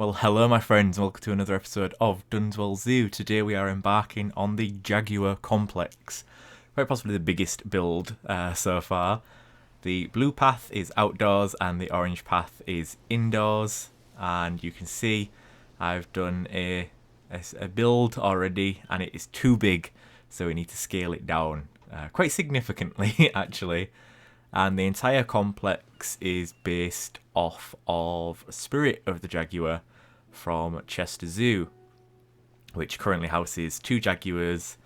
Well, hello, my friends, and welcome to another episode of Dunswell Zoo. Today we are embarking on the Jaguar Complex, quite possibly the biggest build so far. The blue path is outdoors and the orange path is indoors, and you can see I've done a build already, and it is too big, so we need to scale it down quite significantly, actually. And the entire complex is based off of Spirit of the Jaguar from Chester Zoo, which currently houses two jaguars,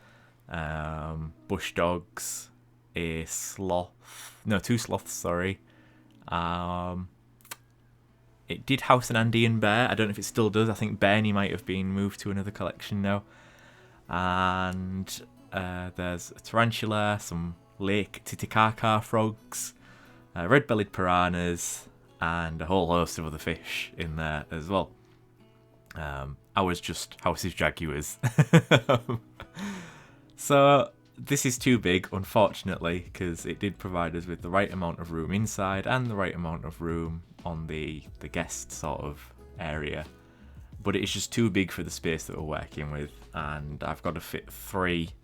bush dogs, two sloths, sorry. It did house an Andean bear. I don't know if it still does. I think Bernie might have been moved to another collection now. And there's a tarantula, some Lake Titicaca frogs, red-bellied piranhas, and a whole host of other fish in there as well. Ours just houses jaguars. So this is too big, unfortunately, because it did provide us with the right amount of room inside and the right amount of room on the guest sort of area. But it is just too big for the space that we're working with, and I've got to fit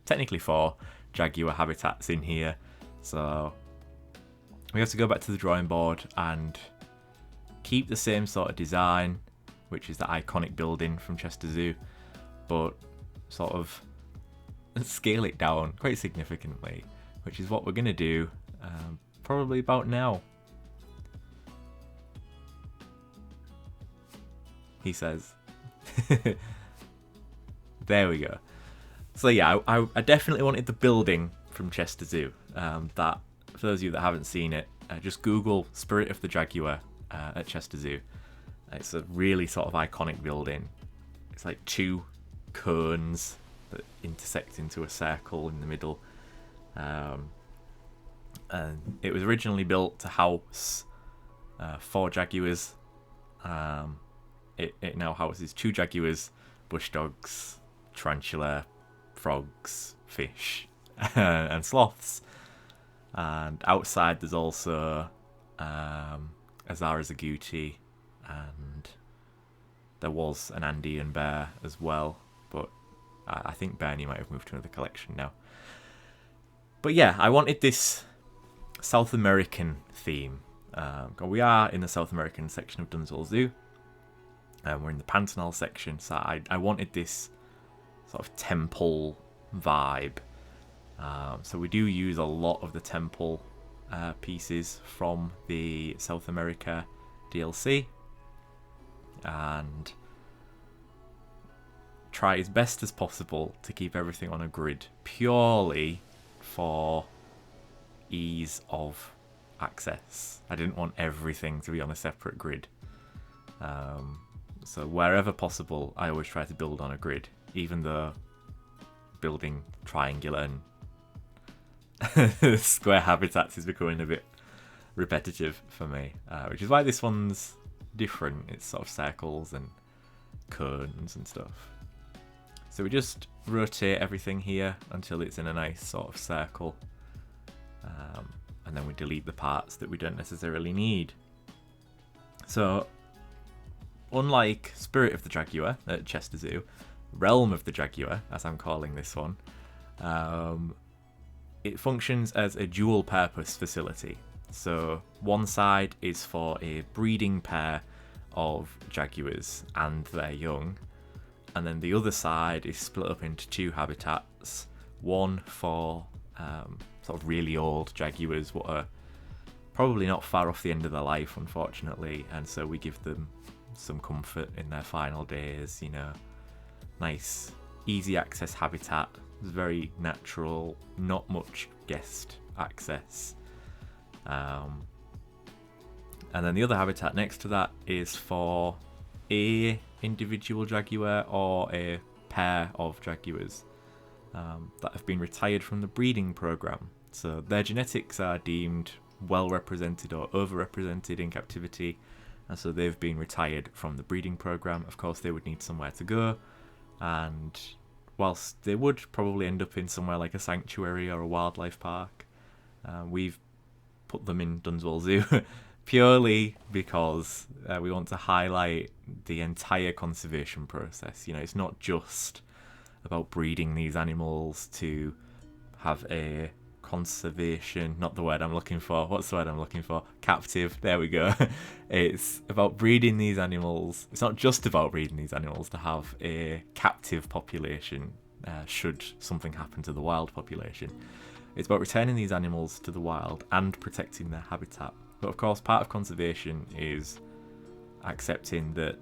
technically four jaguar habitats in here. So we have to go back to the drawing board and keep the same sort of design, which is the iconic building from Chester Zoo, but sort of scale it down quite significantly, which is what we're going to do probably about now. He says. There we go. So yeah, I definitely wanted the building from Chester Zoo. That, for those of you that haven't seen it, just Google Spirit of the Jaguar at Chester Zoo. It's a really sort of iconic building. It's like two cones that intersect into a circle in the middle. And it was originally built to house 4 jaguars. It now houses 2 jaguars, bush dogs, tarantula, frogs, fish, and sloths. And outside there's also Azara Zaguti, and there was an Andean bear as well, but I think Bernie might have moved to another collection now. But yeah, I wanted this South American theme. We are in the South American section of Dunswell Zoo. We're in the Pantanal section, so I wanted this sort of temple vibe. So we do use a lot of the temple pieces from the South America DLC, and try as best as possible to keep everything on a grid, purely for ease of access. I didn't want everything to be on a separate grid. So wherever possible, I always try to build on a grid, even though building triangular and square habitats is becoming a bit repetitive for me, which is why this one's different. It's sort of circles and cones and stuff. So we just rotate everything here until it's in a nice sort of circle, and then we delete the parts that we don't necessarily need. So unlike Spirit of the Jaguar at Chester Zoo, Realm of the Jaguar, as I'm calling this one, it functions as a dual purpose facility. So one side is for a breeding pair of jaguars and their young, and then the other side is split up into 2 habitats. One for sort of really old jaguars, what are probably not far off the end of their life, unfortunately, and so we give them some comfort in their final days, nice easy access habitat. It's very natural, not much guest access. And then the other habitat next to that is for a individual jaguar or a pair of jaguars that have been retired from the breeding program. So their genetics are deemed well represented or overrepresented in captivity, and so they've been retired from the breeding program. Of course, they would need somewhere to go, and whilst they would probably end up in somewhere like a sanctuary or a wildlife park, we've put them in Dunswell Zoo purely because we want to highlight the entire conservation process. It's not just about breeding these animals to have a conservation, not the word I'm looking for. What's the word I'm looking for? Captive. There we go. It's about breeding these animals. It's not just about breeding these animals to have a captive population should something happen to the wild population. It's about returning these animals to the wild and protecting their habitat. But of course, part of conservation is accepting that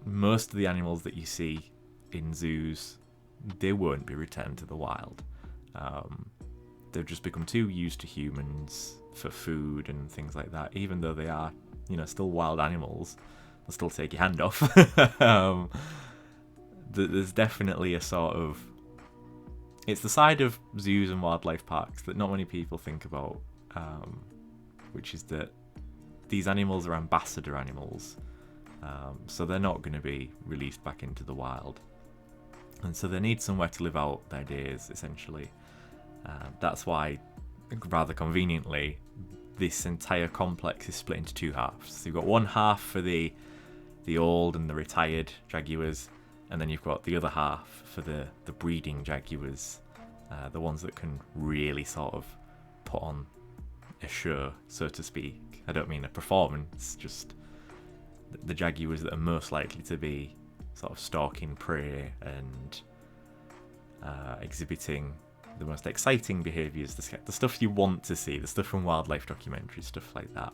most of the animals that you see in zoos, they won't be returned to the wild. They've just become too used to humans for food and things like that. Even though they are, still wild animals, they'll still take your hand off. There's definitely a sort of... It's the side of zoos and wildlife parks that not many people think about, which is that these animals are ambassador animals. So they're not going to be released back into the wild. And so they need somewhere to live out their days, essentially. That's why, rather conveniently, this entire complex is split into two halves. So you've got one half for the old and the retired jaguars, and then you've got the other half for the breeding jaguars, the ones that can really sort of put on a show, so to speak. I don't mean a performance, just the jaguars that are most likely to be sort of stalking prey and exhibiting the most exciting behaviours, the stuff you want to see, the stuff from wildlife documentaries, stuff like that.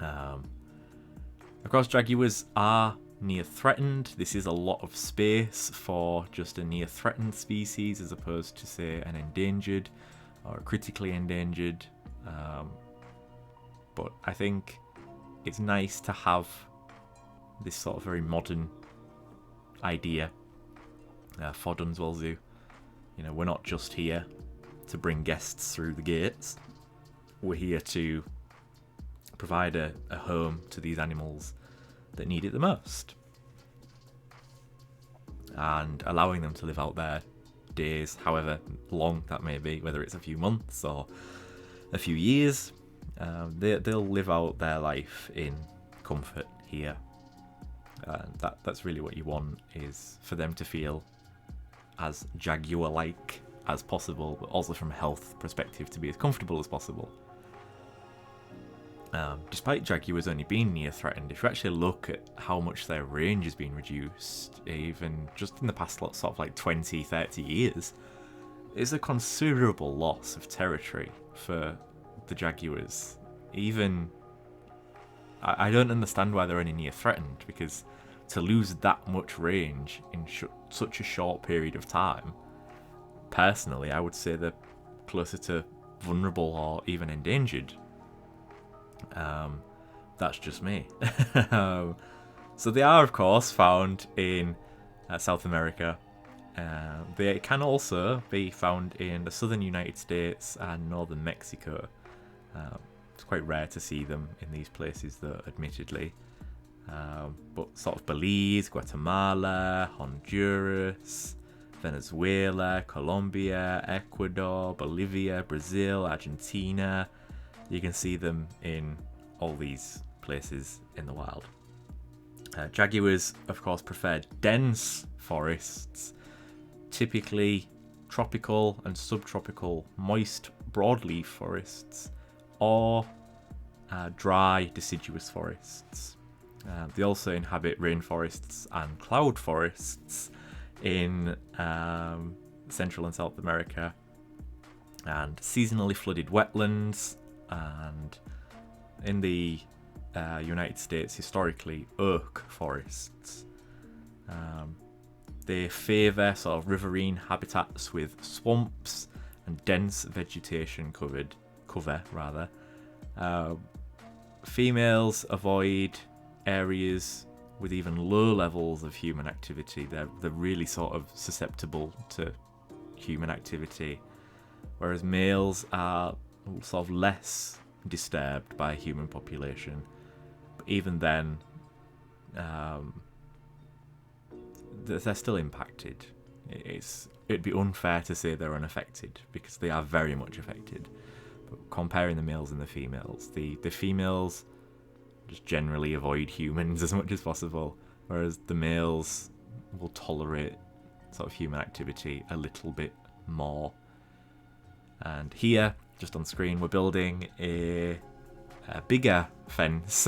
Of course, jaguars are near threatened. This is a lot of space for just a near threatened species as opposed to, say, an endangered or critically endangered. But I think it's nice to have this sort of very modern idea for Dunswell Zoo. We're not just here to bring guests through the gates. We're here to provide a home to these animals that need it the most. And allowing them to live out their days, however long that may be, whether it's a few months or a few years, they'll live out their life in comfort here. That's really what you want, is for them to feel as Jaguar-like as possible, but also from a health perspective to be as comfortable as possible. Despite jaguars only being near threatened, if you actually look at how much their range has been reduced, even just in the past sort of like 20, 30 years, it's a considerable loss of territory for the jaguars. Even I don't understand why they're only near threatened, because to lose that much range in such a short period of time, personally, I would say they're closer to vulnerable or even endangered. That's just me. So they are, of course, found in South America. They can also be found in the southern United States and northern Mexico. It's quite rare to see them in these places, though, admittedly. But sort of Belize, Guatemala, Honduras, Venezuela, Colombia, Ecuador, Bolivia, Brazil, Argentina. You can see them in all these places in the wild. Jaguars, of course, prefer dense forests, typically tropical and subtropical moist broadleaf forests, or dry deciduous forests. They also inhabit rainforests and cloud forests in Central and South America, and seasonally flooded wetlands, and in the United States, historically, oak forests. They favour sort of riverine habitats with swamps and dense vegetation cover. Females avoid areas with even low levels of human activity. They're really sort of susceptible to human activity, whereas males are sort of less disturbed by human population. But even then, they're still impacted. It'd be unfair to say they're unaffected, because they are very much affected. But comparing the males and the females, the females just generally avoid humans as much as possible, whereas the males will tolerate sort of human activity a little bit more. And here, just on screen, we're building a bigger fence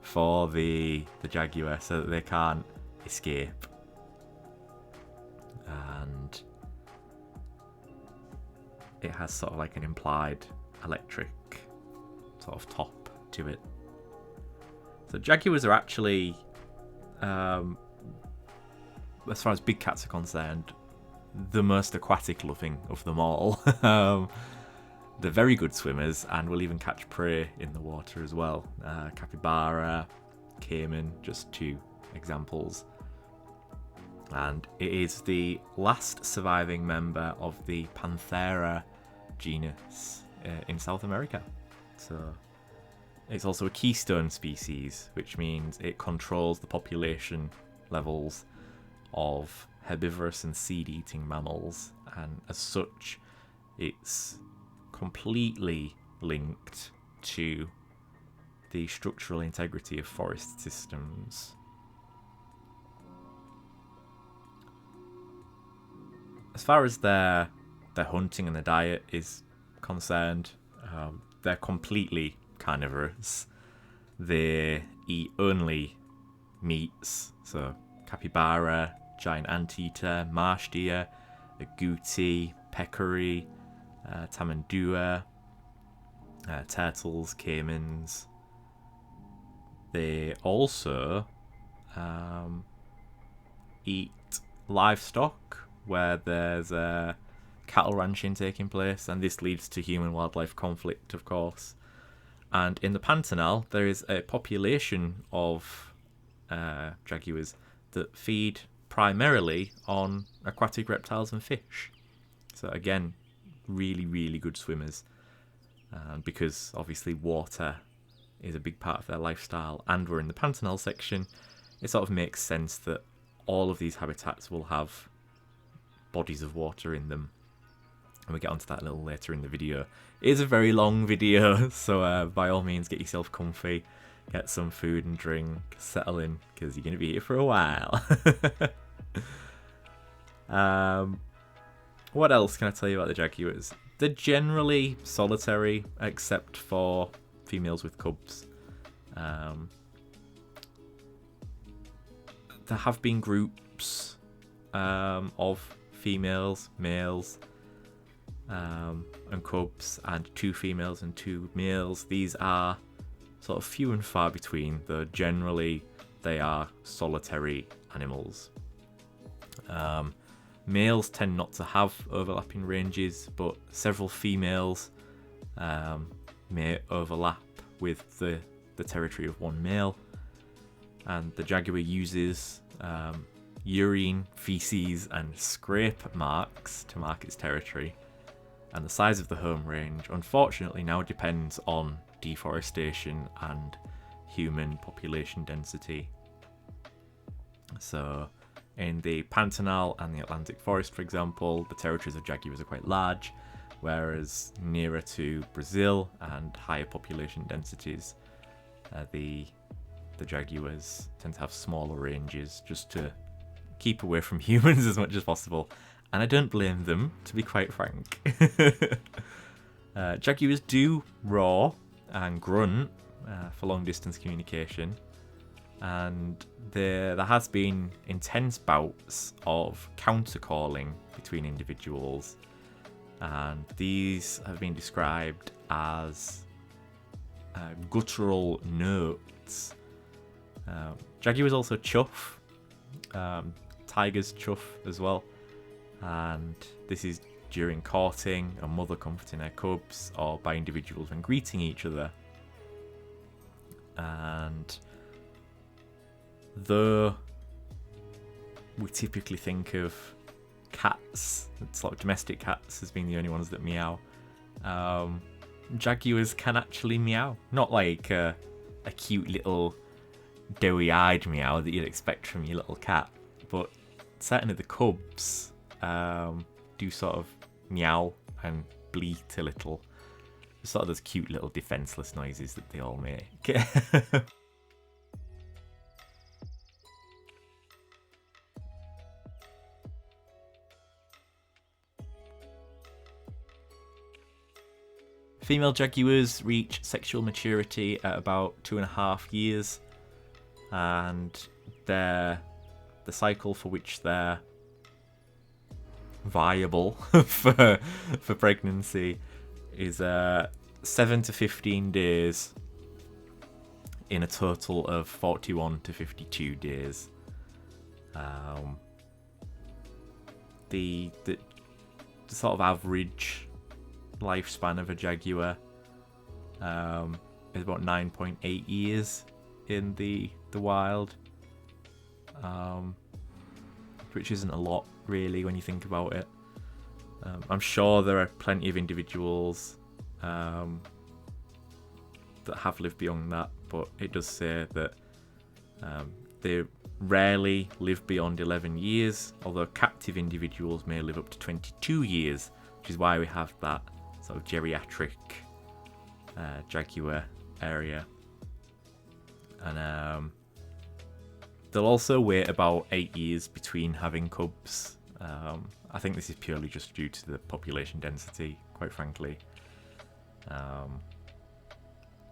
for the Jaguar so that they can't escape. And it has sort of like an implied electric sort of top to it. So Jaguars are actually, as far as big cats are concerned, the most aquatic loving of them all. They're very good swimmers and will even catch prey in the water as well. Capybara, caiman, just 2 examples. And it is the last surviving member of the Panthera genus in South America. So it's also a keystone species, which means it controls the population levels of herbivorous and seed-eating mammals, and as such it's completely linked to the structural integrity of forest systems. As far as their hunting and their diet is concerned, they're completely carnivorous. They eat only meats, so capybara, giant anteater, marsh deer, agouti, peccary, tamandua, turtles, caimans. They also eat livestock where there's cattle ranching taking place, and this leads to human-wildlife conflict, of course. And in the Pantanal, there is a population of jaguars that feed primarily on aquatic reptiles and fish. So again, really, really good swimmers. Because obviously water is a big part of their lifestyle, and we're in the Pantanal section, it sort of makes sense that all of these habitats will have bodies of water in them. And we get onto that a little later in the video. It is a very long video, so by all means get yourself comfy, get some food and drink, settle in, because you're going to be here for a while. What else can I tell you about the jaguars? They're generally solitary, except for females with cubs. There have been groups of females, males, and cubs, and 2 females and 2 males. These are sort of few and far between, though generally they are solitary animals. Males tend not to have overlapping ranges, but several females may overlap with the territory of one male. And the jaguar uses urine, feces, and scrape marks to mark its territory. And the size of the home range, unfortunately, now depends on deforestation and human population density. So in the Pantanal and the Atlantic forest, for example, the territories of jaguars are quite large, whereas nearer to Brazil and higher population densities, the jaguars tend to have smaller ranges just to keep away from humans as much as possible. And I don't blame them, to be quite frank. Jaguars do roar and grunt for long distance communication, and there has been intense bouts of counter-calling between individuals, and these have been described as guttural notes. Jaguars also chuff, tigers chuff as well, and this is during courting, a mother comforting her cubs, or by individuals when greeting each other. And though we typically think of cats, sort of domestic cats, as being the only ones that meow, jaguars can actually meow. Not like a cute little doughy-eyed meow that you'd expect from your little cat, but certainly the cubs do sort of meow and bleat a little. sort of those cute little defenseless noises that they all make. Female jaguars reach sexual maturity at about 2.5 years, and the cycle for which they're viable for pregnancy is 7 to 15 days in a total of 41 to 52 days. The sort of average lifespan of a jaguar is about 9.8 years in the wild, which isn't a lot really when you think about it. I'm sure there are plenty of individuals that have lived beyond that, but it does say that they rarely live beyond 11 years, although captive individuals may live up to 22 years, which is why we have that sort of geriatric jaguar area. And they'll also wait about 8 years between having cubs. I think this is purely just due to the population density, quite frankly.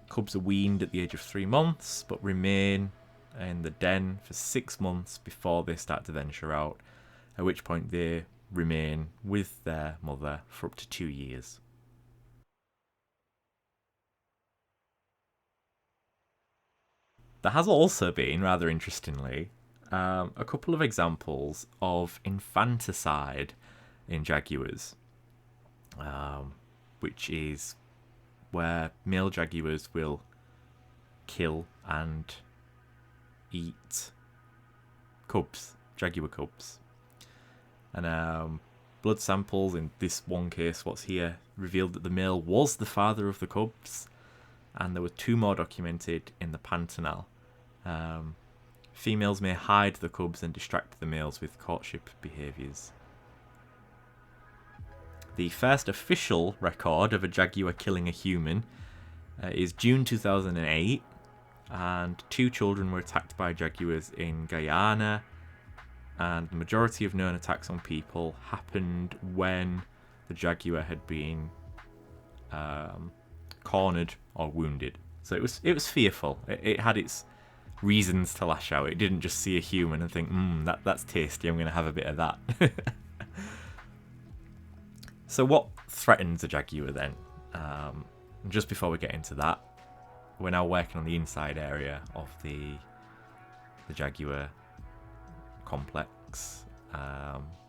Cubs are weaned at the age of 3 months, but remain in the den for 6 months before they start to venture out, at which point they remain with their mother for up to 2 years. There has also been, rather interestingly, a couple of examples of infanticide in jaguars, which is where male jaguars will kill and eat cubs, jaguar cubs. And blood samples in this one case, what's here, revealed that the male was the father of the cubs, and there were 2 more documented in the Pantanal. Females may hide the cubs and distract the males with courtship behaviours. The first official record of a jaguar killing a human is June 2008, and 2 children were attacked by jaguars in Guyana, and the majority of known attacks on people happened when the jaguar had been cornered or wounded. So it was fearful. It had its reasons to lash out. It didn't just see a human and think, that's tasty, I'm going to have a bit of that. So what threatens a jaguar then? Just before we get into that, we're now working on the inside area of the Jaguar Complex.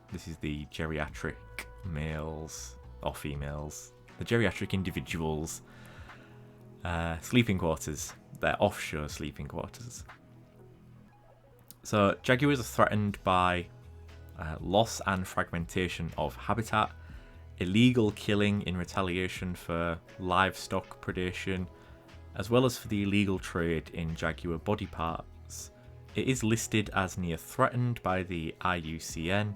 This is the geriatric males or females, the geriatric individuals' sleeping quarters. They're offshore sleeping quarters. So jaguars are threatened by loss and fragmentation of habitat, illegal killing in retaliation for livestock predation, as well as for the illegal trade in jaguar body parts. It is listed as near threatened by the IUCN,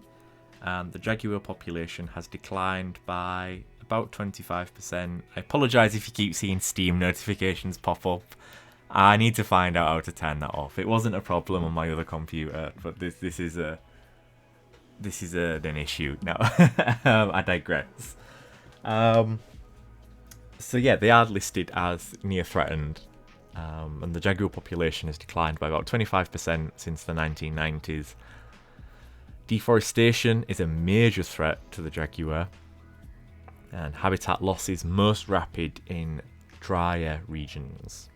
and the jaguar population has declined by about 25%. I apologise if you keep seeing Steam notifications pop up. I need to find out how to turn that off. It wasn't a problem on my other computer, but this is an issue now. I digress. So yeah, they are listed as near threatened, and the jaguar population has declined by about 25% since the 1990s. Deforestation is a major threat to the jaguar, and habitat loss is most rapid in drier regions.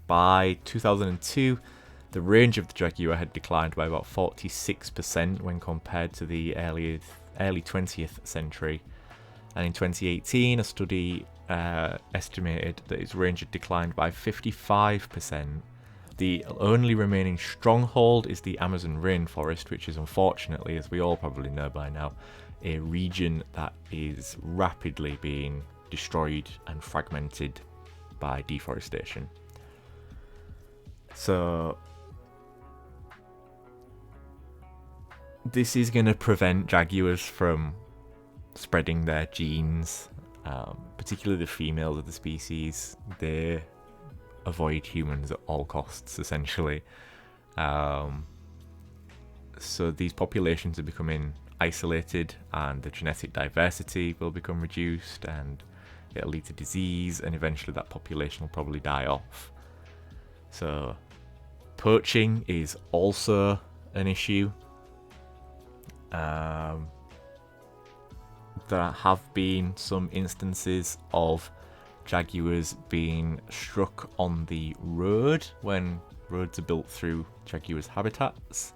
By 2002, the range of the jaguar had declined by about 46% when compared to the early 20th century. And in 2018, a study estimated that its range had declined by 55%. The only remaining stronghold is the Amazon rainforest, which is unfortunately, as we all probably know by now, a region that is rapidly being destroyed and fragmented by deforestation. So this is going to prevent jaguars from spreading their genes particularly the females of the species. They avoid humans at all costs, essentially. So these populations are becoming isolated, and the genetic diversity will become reduced, and it'll lead to disease, and eventually that population will probably die off. So poaching is also an issue. There have been some instances of jaguars being struck on the road when roads are built through jaguars' habitats.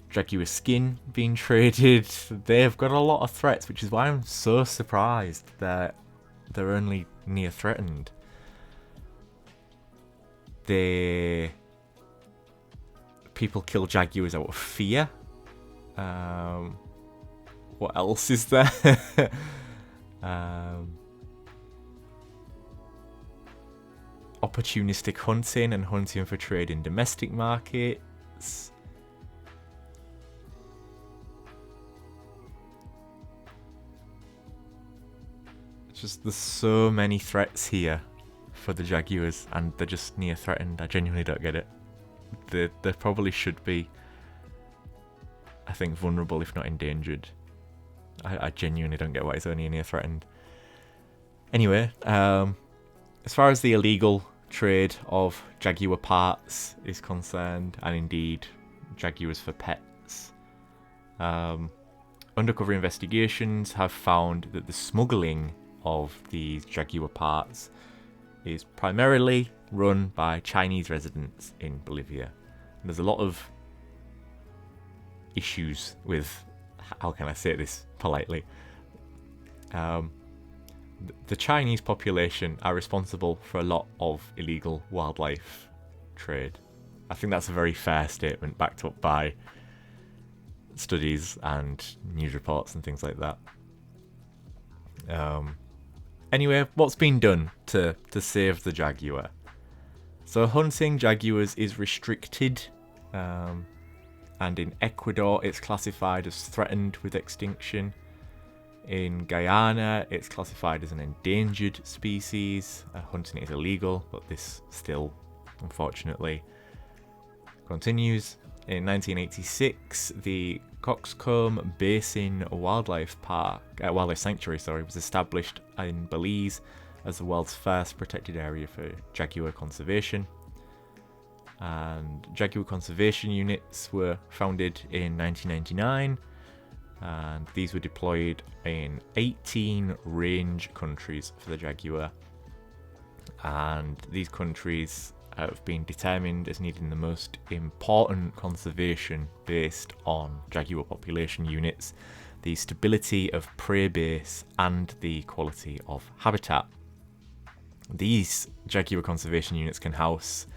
Jaguar skin being traded. They've got a lot of threats, which is why I'm so surprised that they're only near threatened. People kill jaguars out of fear. What else is there? Opportunistic hunting and hunting for trade in domestic markets. Just there's so many threats here for the jaguars, and they're just near threatened. I genuinely don't get it. They probably should be, I think, vulnerable if not endangered. I genuinely don't get why it's only near threatened. Anyway, as far as the illegal trade of jaguar parts is concerned, and indeed jaguars for pets, undercover investigations have found that the smuggling of these jaguar parts is primarily run by Chinese residents in Bolivia. And there's a lot of issues with, how can I say this politely? The Chinese population are responsible for a lot of illegal wildlife trade. I think that's a very fair statement, backed up by studies and news reports and things like that. Anyway, what's been done to save the jaguar? So hunting jaguars is restricted, and in Ecuador it's classified as threatened with extinction. In Guyana it's classified as an endangered species. Hunting is illegal, but this still, unfortunately, continues. In 1986, the Coxcomb Basin Wildlife Sanctuary, was established in Belize as the world's first protected area for jaguar conservation. And jaguar conservation units were founded in 1999, and these were deployed in 18 range countries for the jaguar. And these countries have been determined as needing the most important conservation based on jaguar population units, the stability of prey base, and the quality of habitat. These jaguar conservation units can house,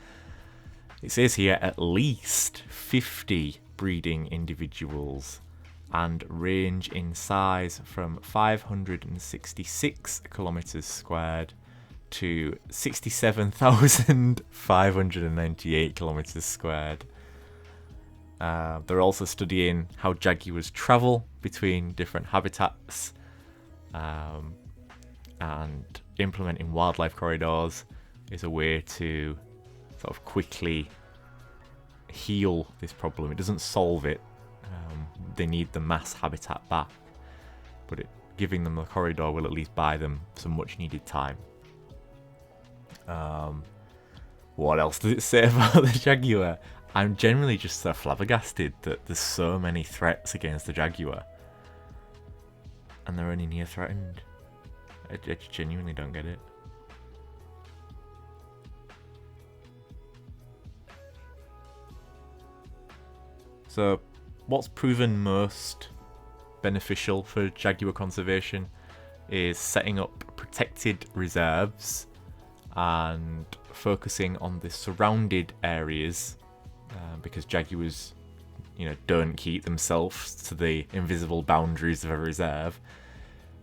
it says here, at least 50 breeding individuals, and range in size from 566 kilometers squared to 67,598 kilometers squared. They're also studying how jaguars travel between different habitats, and implementing wildlife corridors is a way to sort of quickly heal this problem. It doesn't solve it. They need the mass habitat back, but giving them a corridor will at least buy them some much needed time. What else does it say about the jaguar? I'm generally just so flabbergasted that there's so many threats against the jaguar, and they're only near threatened. I genuinely don't get it. So, what's proven most beneficial for jaguar conservation is setting up protected reserves and focusing on the surrounded areas, because jaguars, don't keep themselves to the invisible boundaries of a reserve.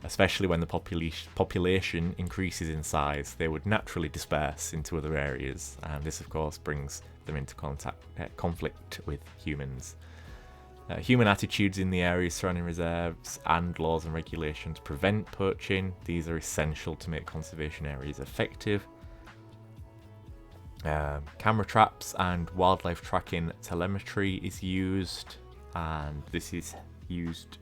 Especially when the population increases in size, they would naturally disperse into other areas, and this, of course, brings them into conflict with humans. Human attitudes in the areas surrounding reserves and laws and regulations prevent poaching. These are essential to make conservation areas effective. Camera traps and wildlife tracking telemetry is used, and this is used,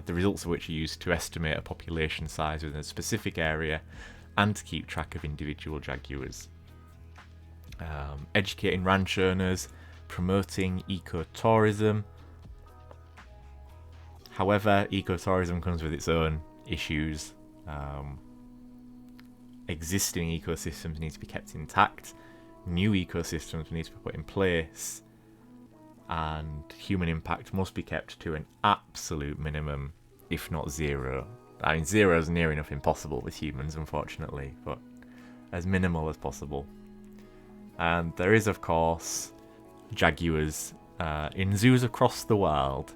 the results of which are used to estimate a population size within a specific area and to keep track of individual jaguars. Educating ranch owners, promoting ecotourism. However, ecotourism comes with its own issues. Existing ecosystems need to be kept intact. New ecosystems need to be put in place, and human impact must be kept to an absolute minimum, if not zero. I mean, zero is near enough impossible with humans, unfortunately, but as minimal as possible. And there is, of course, jaguars in zoos across the world,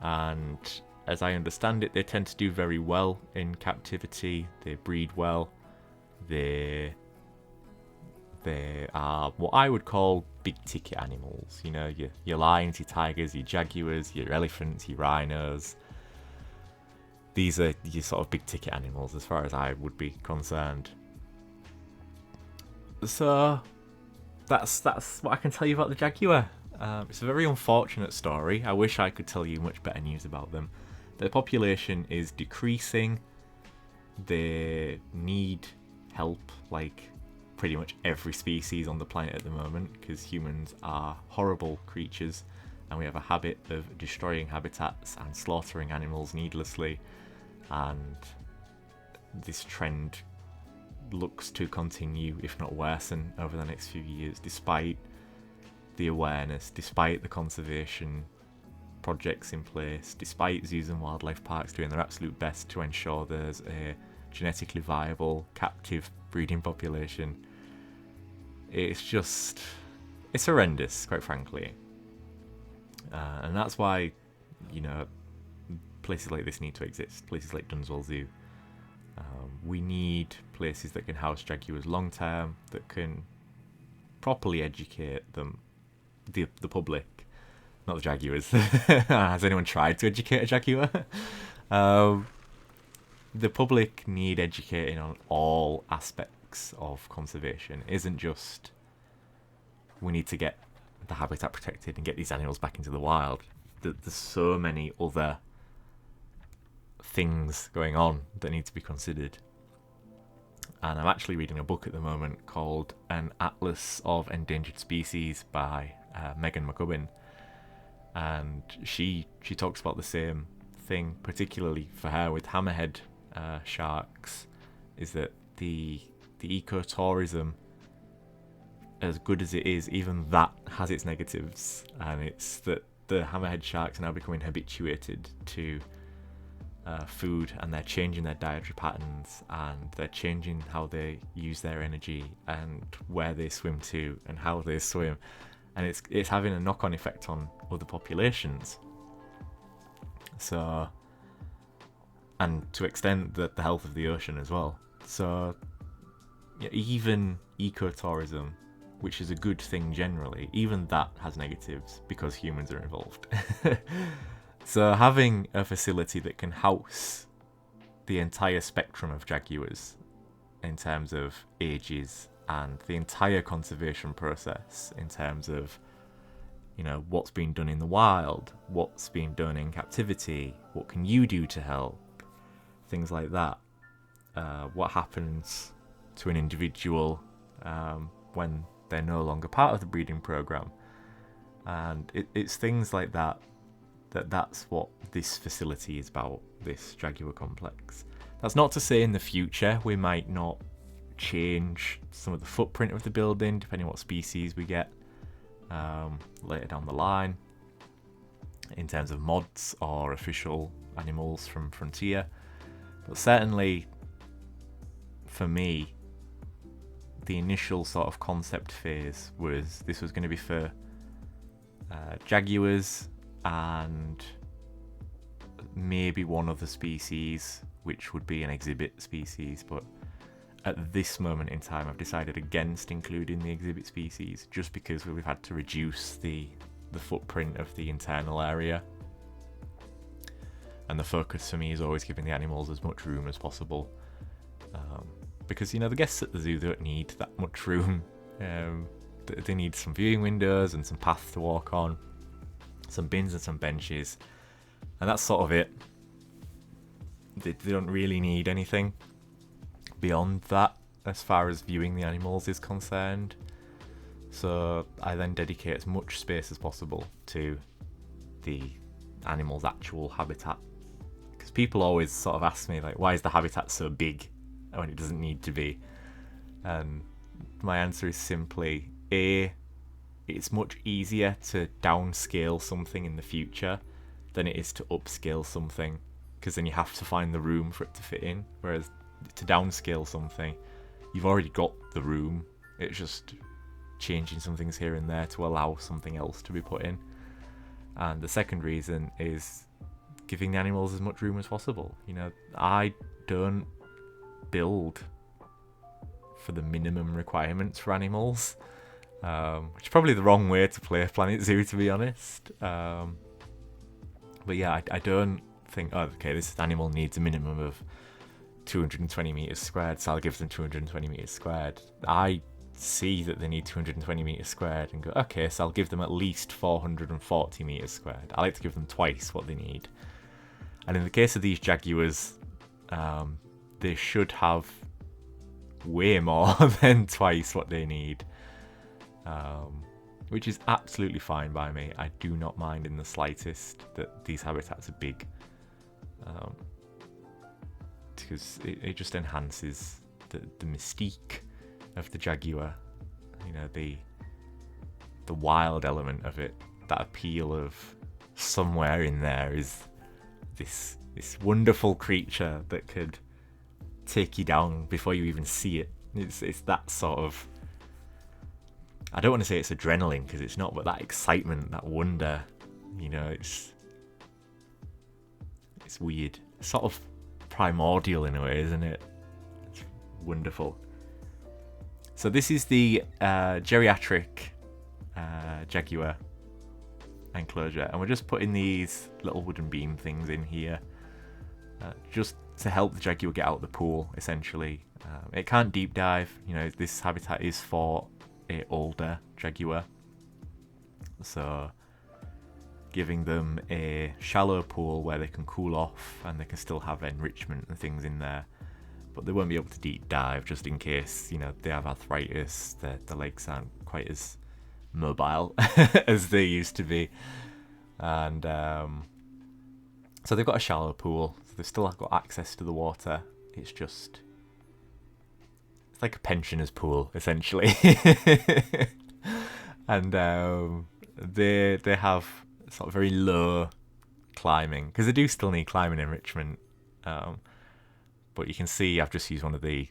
and as I understand it, they tend to do very well in captivity. They breed well. They are what I would call big ticket animals. You know, your lions, your tigers, your jaguars, your elephants, your rhinos. These are your sort of big ticket animals as far as I would be concerned. So that's what I can tell you about the jaguar. It's a very unfortunate story. I wish I could tell you much better news about them. Their population is decreasing. They need help, like pretty much every species on the planet at the moment, because humans are horrible creatures and we have a habit of destroying habitats and slaughtering animals needlessly, and this trend looks to continue, if not worsen, over the next few years, despite the awareness, despite the conservation projects in place, despite zoos and wildlife parks doing their absolute best to ensure there's a genetically viable captive breeding population. It's horrendous, quite frankly. And that's why, you know, places like this need to exist, places like Dunswell Zoo. We need places that can house jaguars long term, that can properly educate them, the public, not the jaguars. Has anyone tried to educate a jaguar? The public need educating on all aspects of conservation. It isn't just we need to get the habitat protected and get these animals back into the wild. There's so many other things going on that need to be considered. And I'm actually reading a book at the moment called An Atlas of Endangered Species by Megan McCubbin, and she talks about the same thing, particularly for her with hammerhead sharks, is that the ecotourism, as good as it is, even that has its negatives, and it's that the hammerhead sharks are now becoming habituated to food, and they're changing their dietary patterns, and they're changing how they use their energy and where they swim to and how they swim, and it's having a knock-on effect on other populations. So, and to extend the health of the ocean as well. So yeah, even ecotourism, which is a good thing generally, even that has negatives because humans are involved. So having a facility that can house the entire spectrum of jaguars in terms of ages and the entire conservation process in terms of, you know, what's being done in the wild, what's being done in captivity, what can you do to help, things like that. What happens to an individual when they're no longer part of the breeding program, and it's things like that. That's what this facility is about, this Jaguar Complex. That's not to say in the future we might not change some of the footprint of the building, depending on what species we get later down the line, in terms of mods or official animals from Frontier. But certainly, for me, the initial sort of concept phase was this was going to be for jaguars and maybe one other species, which would be an exhibit species, but at this moment in time I've decided against including the exhibit species, just because we've had to reduce the footprint of the internal area And the focus for me is always giving the animals as much room as possible. Because, the guests at the zoo don't need that much room. They need some viewing windows and some paths to walk on, some bins and some benches. And that's sort of it. They don't really need anything beyond that as far as viewing the animals is concerned. So I then dedicate as much space as possible to the animal's actual habitat. Because people always sort of ask me, like, why is the habitat so big when it doesn't need to be? And my answer is simply, it's much easier to downscale something in the future than it is to upscale something, because then you have to find the room for it to fit in. Whereas to downscale something, you've already got the room. It's just changing some things here and there to allow something else to be put in. And the second reason is giving the animals as much room as possible. I don't build for the minimum requirements for animals, which is probably the wrong way to play Planet Zoo, to be honest. But yeah, I don't think, this animal needs a minimum of 220 meters squared, so I'll give them 220 meters squared. I see that they need 220 meters squared and go, okay, so I'll give them at least 440 meters squared. I like to give them twice what they need. And in the case of these jaguars, they should have way more than twice what they need, which is absolutely fine by me. I do not mind in the slightest that these habitats are big, because it just enhances the mystique of the jaguar. The wild element of it, that appeal of somewhere in there is this wonderful creature that could take you down before you even see it. It's that sort of, I don't want to say it's adrenaline, because it's not, but that excitement, that wonder, it's weird. It's sort of primordial in a way, isn't it? It's wonderful. So this is the geriatric jaguar enclosure, and we're just putting these little wooden beam things in here just to help the jaguar get out of the pool, essentially. It can't deep dive. This habitat is for a older jaguar, so giving them a shallow pool where they can cool off and they can still have enrichment and things in there, but they won't be able to deep dive, just in case they have arthritis, the legs aren't quite as mobile as they used to be. And so they've got a shallow pool, so they've still got access to the water. It's like a pensioner's pool, essentially. And they have sort of very low climbing, because they do still need climbing enrichment. But you can see I've just used one of the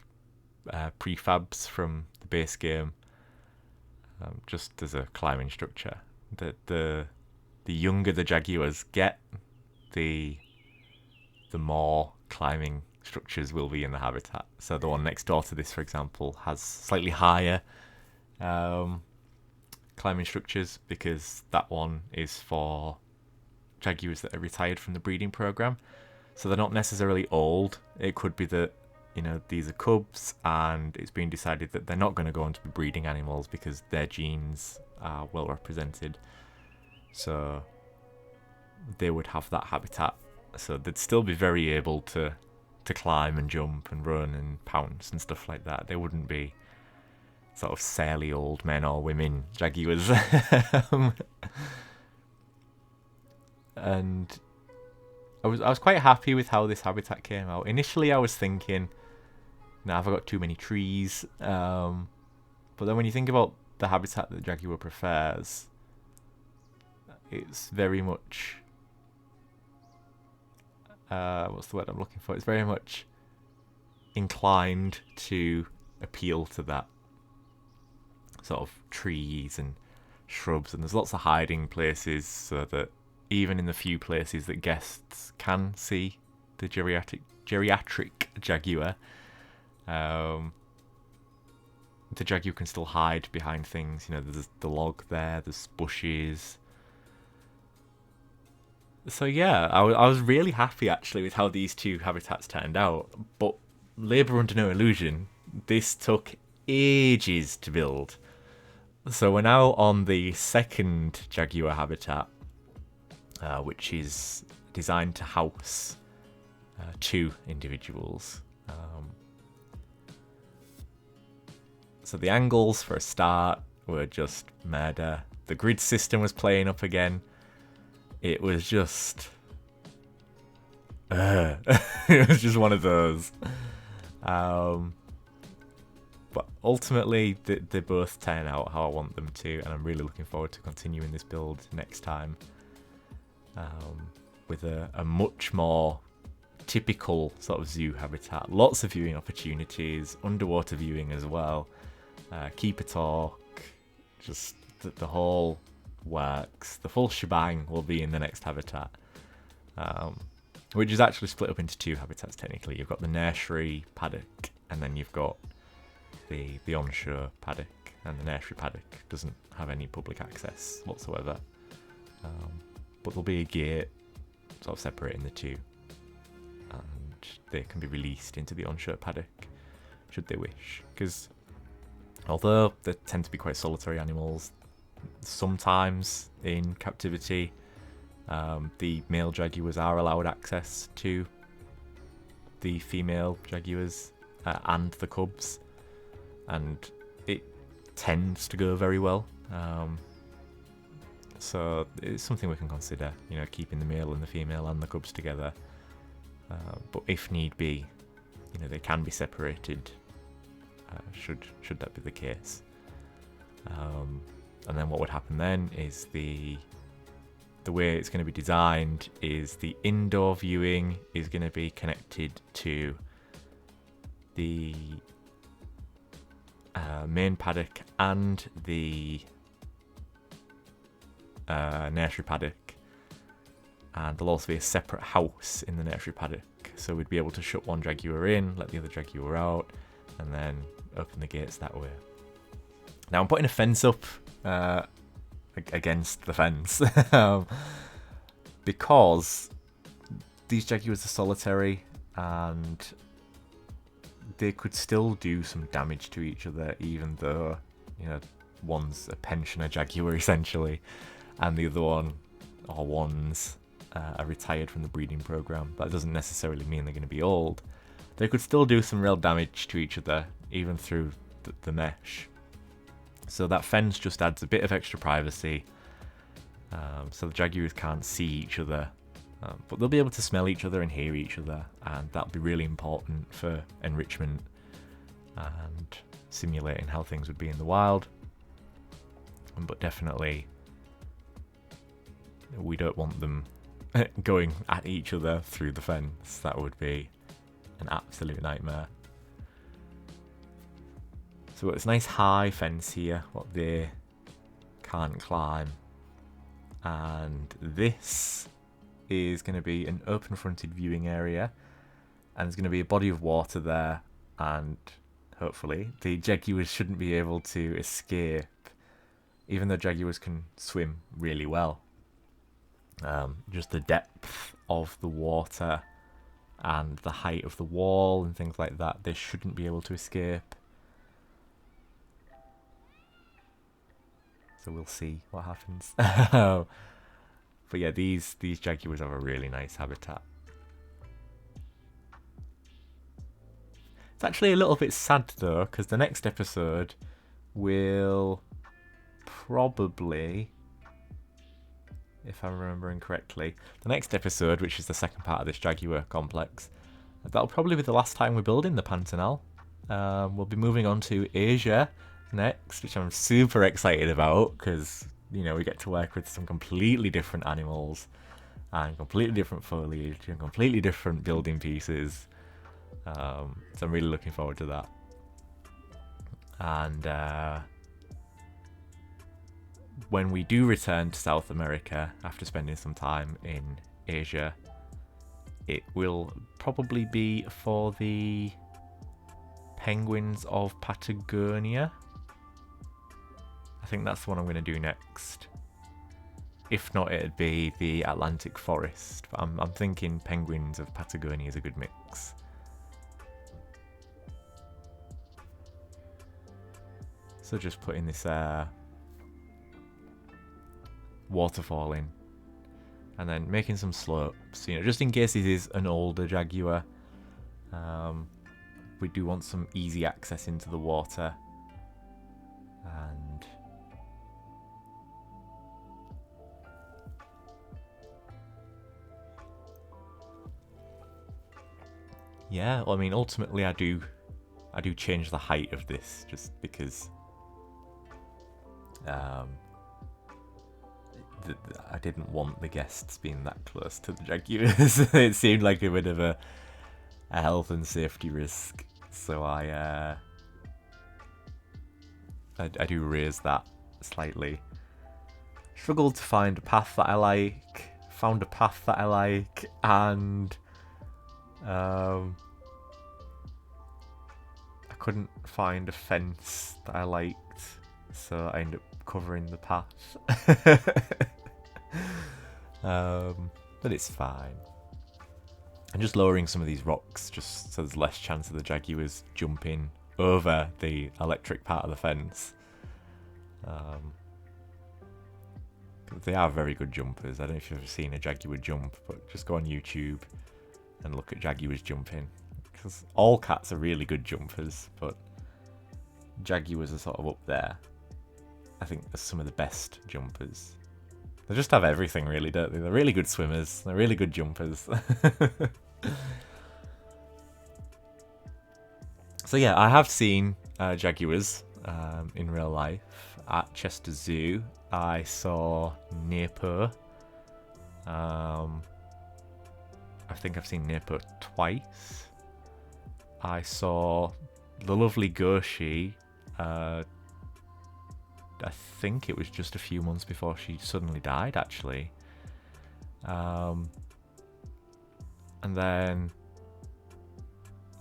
prefabs from the base game, just as a climbing structure. The younger the jaguars get, the more climbing structures will be in the habitat. So the one next door to this, for example, has slightly higher climbing structures, because that one is for jaguars that are retired from the breeding program. So they're not necessarily old. It could be that these are cubs, and it's been decided that they're not going to go on to be breeding animals because their genes are well represented. So they would have that habitat. So they'd still be very able to climb and jump and run and pounce and stuff like that. They wouldn't be sort of surly old men or women jaguars. And I was quite happy with how this habitat came out. Initially I was thinking, have I got too many trees? But then when you think about the habitat that the jaguar prefers, it's very much what's the word I'm looking for? It's very much inclined to appeal to that sort of trees and shrubs, and there's lots of hiding places, so that even in the few places that guests can see the geriatric jaguar, the jaguar can still hide behind things. There's the log there, there's bushes. So yeah, I was really happy actually with how these two habitats turned out, but labour under no illusion, this took ages to build. So we're now on the second Jaguar habitat, which is designed to house two individuals. So the angles for a start were just murder. The grid system was playing up again. It was just... it was just one of those. But ultimately, they both turn out how I want them to, and I'm really looking forward to continuing this build next time. With a much more typical sort of zoo habitat. Lots of viewing opportunities, underwater viewing as well. Keep a talk, just the whole works. The full shebang will be in the next habitat, which is actually split up into two habitats technically. You've got the nursery paddock, and then you've got the onshore paddock, and the nursery paddock doesn't have any public access whatsoever. But there'll be a gate sort of separating the two, and they can be released into the onshore paddock should they wish. Because although they tend to be quite solitary animals, sometimes in captivity, the male jaguars are allowed access to the female jaguars and the cubs, and it tends to go very well. So it's something we can consider, keeping the male and the female and the cubs together. But if need be, they can be separated. Should that be the case. And then what would happen then is the way it's going to be designed is the indoor viewing is going to be connected to the main paddock and the nursery paddock, and there'll also be a separate house in the nursery paddock, so we'd be able to shut one jaguar in, let the other jaguar out, and then open the gates that way. Now I'm putting a fence up against the fence because these jaguars are solitary and they could still do some damage to each other, even though one's a pensioner jaguar essentially, and the other ones are retired from the breeding program. That doesn't necessarily mean they're going to be old. They could still do some real damage to each other, even through the mesh. So that fence just adds a bit of extra privacy, so the jaguars can't see each other, but they'll be able to smell each other and hear each other, and that'll be really important for enrichment and simulating how things would be in the wild. But definitely, we don't want them going at each other through the fence. That would be an absolute nightmare. So it's a nice high fence here, what they can't climb. And this is going to be an open fronted viewing area, and there's going to be a body of water there, and hopefully the jaguars shouldn't be able to escape, even though jaguars can swim really well. Just the depth of the water and the height of the wall and things like that, they shouldn't be able to escape. So we'll see what happens. But yeah, these jaguars have a really nice habitat. It's actually a little bit sad though, because the next episode will probably, if I'm remembering correctly, the next episode, which is the second part of this Jaguar complex, that'll probably be the last time we're building the Pantanal. We'll be moving on to Asia next, which I'm super excited about, because we get to work with some completely different animals and completely different foliage and completely different building pieces. So I'm really looking forward to that. And when we do return to South America after spending some time in Asia, it will probably be for the penguins of Patagonia. I think that's the one I'm going to do next. If not, it'd be the Atlantic forest. But I'm thinking penguins of Patagonia is a good mix. So just putting this waterfall in, and then making some slopes, you know, just in case this is an older Jaguar. We do want some easy access into the water, and yeah, well, I mean, ultimately, I do change the height of this just because I didn't want the guests being that close to the Jaguars. It seemed like a bit of a health and safety risk, so I do raise that slightly. Struggled to find a path that I like. Found a path that I like, and I couldn't find a fence that I liked, so I ended up covering the path. But it's fine. I'm just lowering some of these rocks just so there's less chance of the Jaguars jumping over the electric part of the fence. They are very good jumpers. I don't know if you've ever seen a Jaguar jump, but just go on YouTube and look at Jaguars jumping. Because all cats are really good jumpers, but Jaguars are sort of up there. I think they're some of the best jumpers. They just have everything, really, don't they? They're really good swimmers. They're really good jumpers. So yeah, I have seen Jaguars in real life. At Chester Zoo, I saw Nepo. I think I've seen Nepo twice. I saw the lovely Goshi. I think it was just a few months before she suddenly died, actually. And then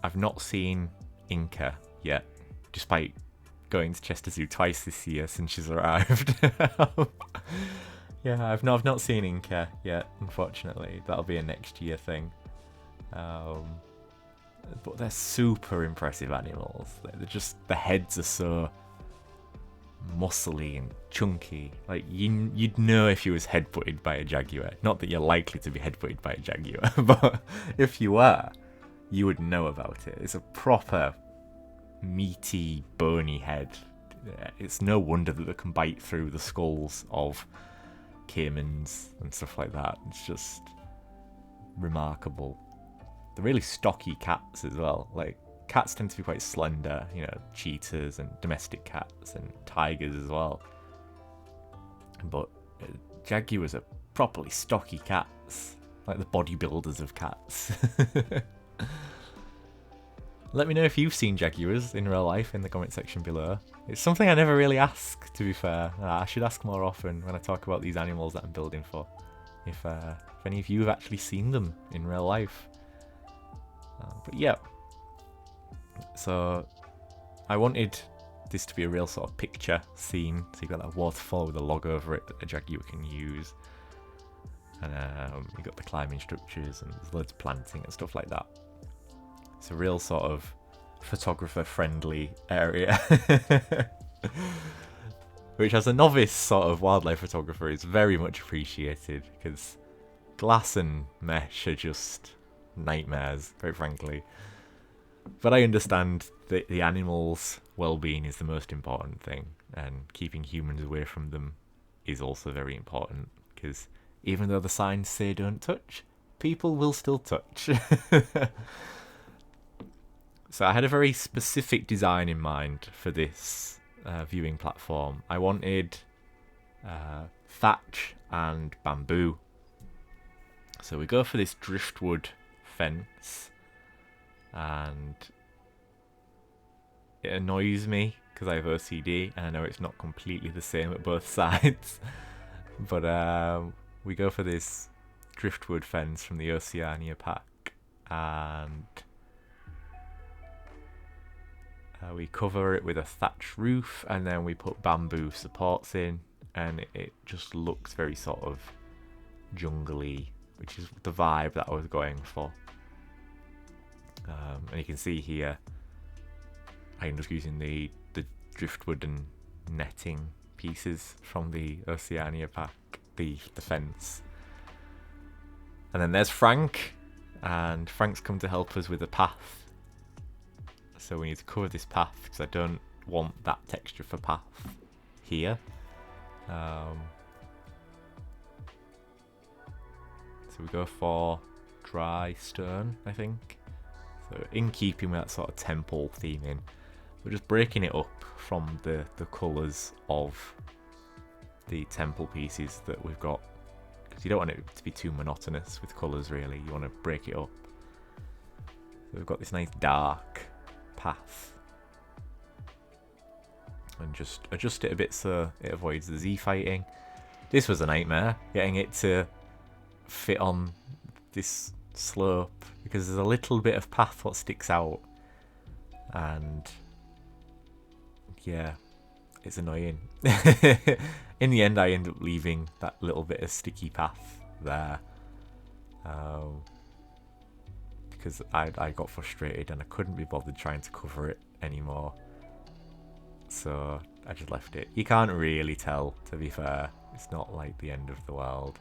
I've not seen Inca yet, despite going to Chester Zoo twice this year since she's arrived. Yeah, I've not seen Inca yet, unfortunately. That'll be a next year thing. But they're super impressive animals. They're just, the heads are so muscly and chunky. Like, you'd know if you was headbutted by a Jaguar. Not that you're likely to be headbutted by a Jaguar, but if you were, you would know about it. It's a proper meaty, bony head. It's no wonder that they can bite through the skulls of caimans and stuff like that. It's just remarkable. They're really stocky cats as well. Like, cats tend to be quite slender, you know, cheetahs and domestic cats and tigers as well. But Jaguars are properly stocky cats, like the bodybuilders of cats. Let me know if you've seen Jaguars in real life in the comment section below. It's something I never really ask, to be fair. I should ask more often when I talk about these animals that I'm building for. If any of you have actually seen them in real life. But yeah. So I wanted this to be a real sort of picture scene. So you've got that waterfall with a log over it that a Jaguar can use. And you've got the climbing structures and there's loads of planting and stuff like that. It's a real sort of photographer-friendly area. Which, as a novice sort of wildlife photographer, is very much appreciated, because glass and mesh are just nightmares, quite frankly. But I understand that the animals' well-being is the most important thing, and keeping humans away from them is also very important, because even though the signs say don't touch, people will still touch. So I had a very specific design in mind for this viewing platform. I wanted thatch and bamboo. So we go for this driftwood fence, and it annoys me because I have OCD and I know it's not completely the same at both sides. But we go for this driftwood fence from the Oceania pack, and we cover it with a thatch roof, and then we put bamboo supports in, and it just looks very sort of jungly, which is the vibe that I was going for. And you can see here I ended up using the driftwood and netting pieces from the Oceania pack, the fence. And then there's Frank, and Frank's come to help us with a path. So we need to cover this path because I don't want that texture for path here. So we go for dry stone, I think. So in keeping with that sort of temple theming, we're just breaking it up from the colours of the temple pieces that we've got. Because you don't want it to be too monotonous with colours, really. You want to break it up. So we've got this nice dark path. And just adjust it a bit so it avoids the Z fighting. This was a nightmare, getting it to fit on this slope, because there's a little bit of path what sticks out. And yeah, it's annoying. In the end, I end up leaving that little bit of sticky path there, because I got frustrated and I couldn't be bothered trying to cover it anymore. So I just left it. You can't really tell, to be fair. It's not like the end of the world.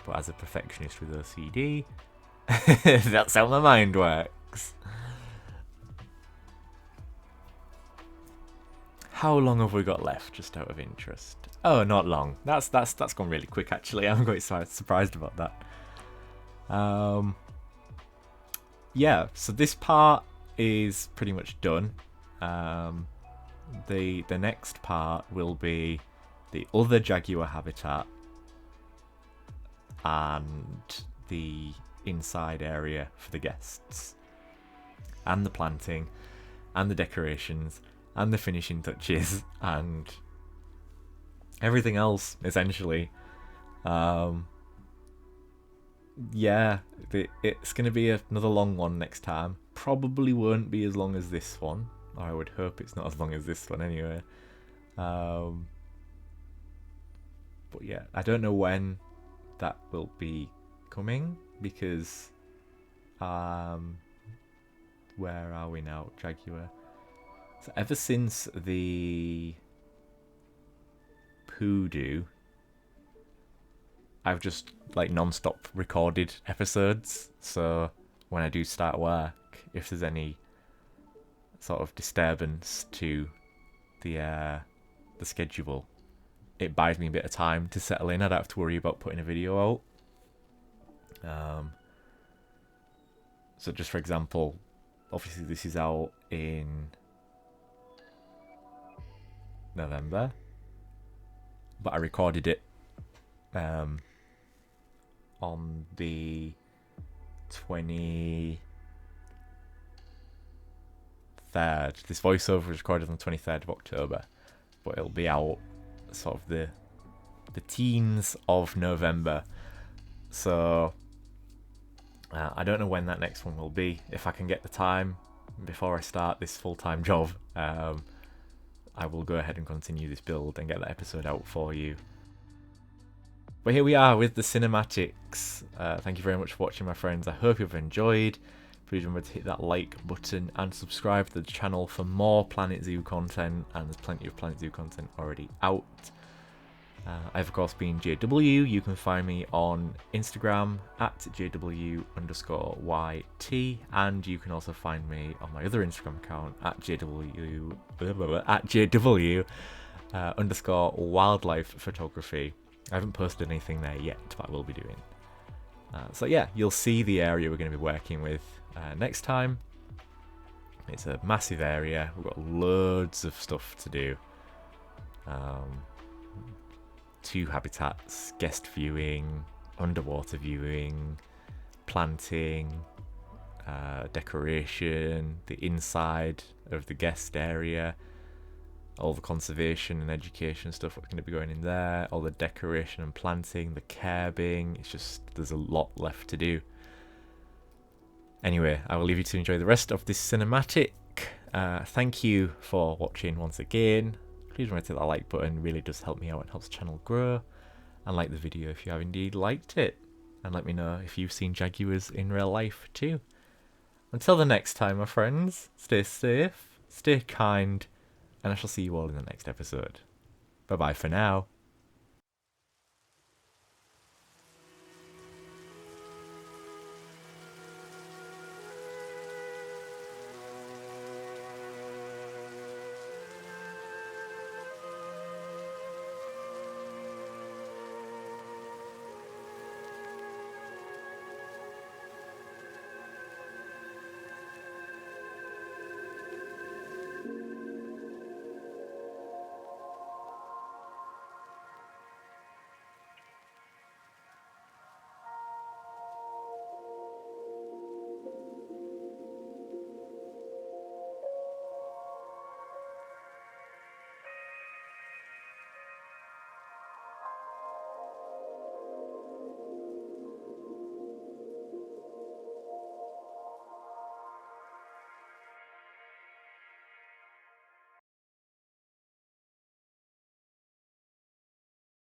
But as a perfectionist with OCD, that's how my mind works. How long have we got left, just out of interest? Oh, not long. That's gone really quick, actually. I'm quite surprised about that. Yeah, so this part is pretty much done. The next part will be the other Jaguar habitat and the inside area for the guests, and the planting, and the decorations, and the finishing touches, and everything else, essentially. Yeah, it's going to be another long one next time. Probably won't be as long as this one, or I would hope it's not as long as this one anyway. But yeah, I don't know when that will be coming, because where are we now? Jaguar. So ever since the Poodoo, I've just like non-stop recorded episodes. So when I do start work, if there's any sort of disturbance to the schedule, it buys me a bit of time to settle in. I don't have to worry about putting a video out. So just for example, obviously this is out in November, but I recorded it on the 23rd. This voiceover was recorded on the 23rd of October, but it'll be out sort of the teens of November. So I don't know when that next one will be. If I can get the time before I start this full-time job, I will go ahead and continue this build and get that episode out for you. But here we are with the cinematics. Thank you very much for watching, my friends. I hope you've enjoyed. Please remember to hit that like button and subscribe to the channel for more Planet Zoo content, and there's plenty of Planet Zoo content already out. I've of course been JW. You can find me on Instagram at JW_YT, and you can also find me on my other Instagram account at JW_wildlife photography. I haven't posted anything there yet, but I will be doing. So yeah, you'll see the area we're going to be working with next time. It's a massive area. We've got loads of stuff to do. 2 habitats, guest viewing, underwater viewing, planting, decoration, the inside of the guest area, all the conservation and education stuff that's going to be going in there, all the decoration and planting, the curbing. It's just, there's a lot left to do. Anyway, I will leave you to enjoy the rest of this cinematic. Thank you for watching once again, please remember to hit that like button. It really does help me out and helps the channel grow. And like the video if you have indeed liked it. And let me know if you've seen jaguars in real life too. Until the next time, my friends, stay safe, stay kind, and I shall see you all in the next episode. Bye bye for now.